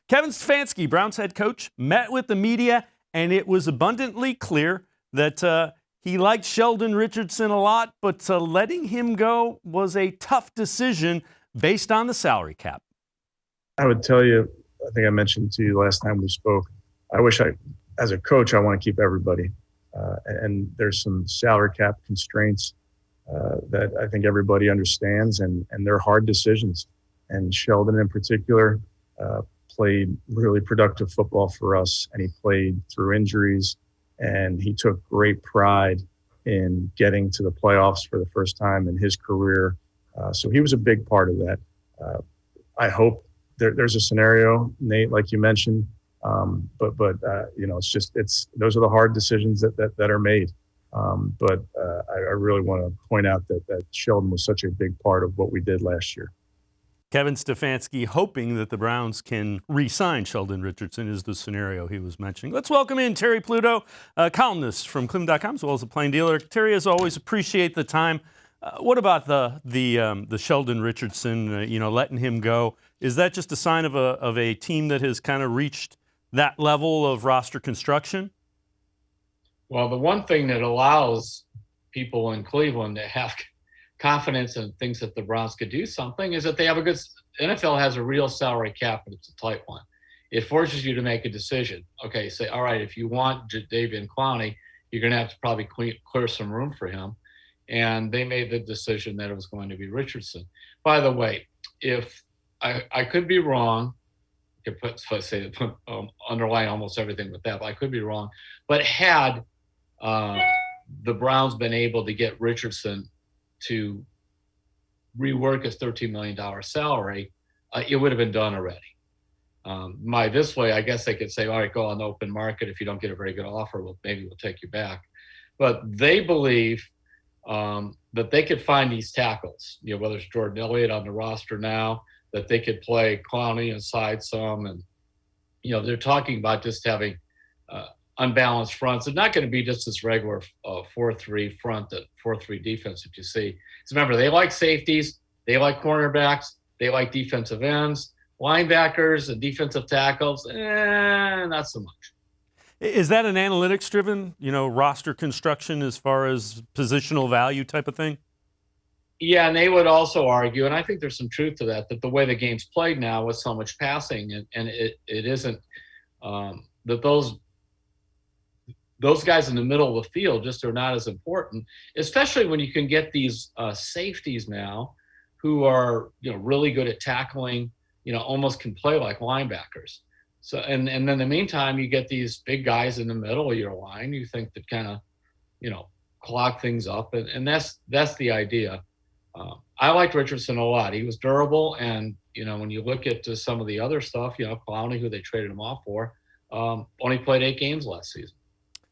Kevin Stefanski, Browns head coach, met with the media, and it was abundantly clear that he liked Sheldon Richardson a lot, but letting him go was a tough decision based on the salary cap. I would tell you, I think I mentioned to you last time we spoke, as a coach, I want to keep everybody. And there's some salary cap constraints that I think everybody understands, and they're hard decisions. And Sheldon in particular played really productive football for us, and he played through injuries, and he took great pride in getting to the playoffs for the first time in his career. So he was a big part of that. I hope there's a scenario, Nate, like you mentioned, but those are the hard decisions that are made. But I really want to point out that Sheldon was such a big part of what we did last year. Kevin Stefanski hoping that the Browns can re-sign Sheldon Richardson is the scenario he was mentioning. Let's welcome in Terry Pluto, columnist from cleveland.com, as well as a plain dealer. Terry, as always, appreciate the time. What about the Sheldon Richardson, letting him go? Is that just a sign of a team that has kind of reached that level of roster construction? Well, the one thing that allows people in Cleveland to have confidence and thinks that the Browns could do something is that they have NFL has a real salary cap, and it's a tight one. It forces you to make a decision. Okay, say, all right, if you want Jadeveon Clowney, you're going to have to probably clear some room for him. And they made the decision that it was going to be Richardson. By the way, if I could be wrong, I could underline almost everything with that, but I could be wrong. But had the Browns been able to get Richardson to rework his $13 million salary, it would have been done already. This way, I guess they could say, all right, go on the open market. If you don't get a very good offer, maybe we'll take you back. But they believe that they could find these tackles, whether it's Jordan Elliott on the roster now, that they could play Clowney inside some. And, they're talking about just having unbalanced fronts. It's not going to be just this regular 4-3 front, that 4-3 defense that you see. So remember, they like safeties, they like cornerbacks, they like defensive ends, linebackers and defensive tackles, not so much. Is that an analytics-driven, roster construction as far as positional value type of thing? Yeah, and they would also argue, and I think there's some truth to that the way the game's played now with so much passing, and it isn't that those guys in the middle of the field just are not as important, especially when you can get these safeties now who are, really good at tackling, almost can play like linebackers. So, and then in the meantime, you get these big guys in the middle of your line, you think that kind of, clog things up. And that's the idea. I liked Richardson a lot. He was durable. And, when you look at some of the other stuff, Clowney, who they traded him off for, only played 8 games last season.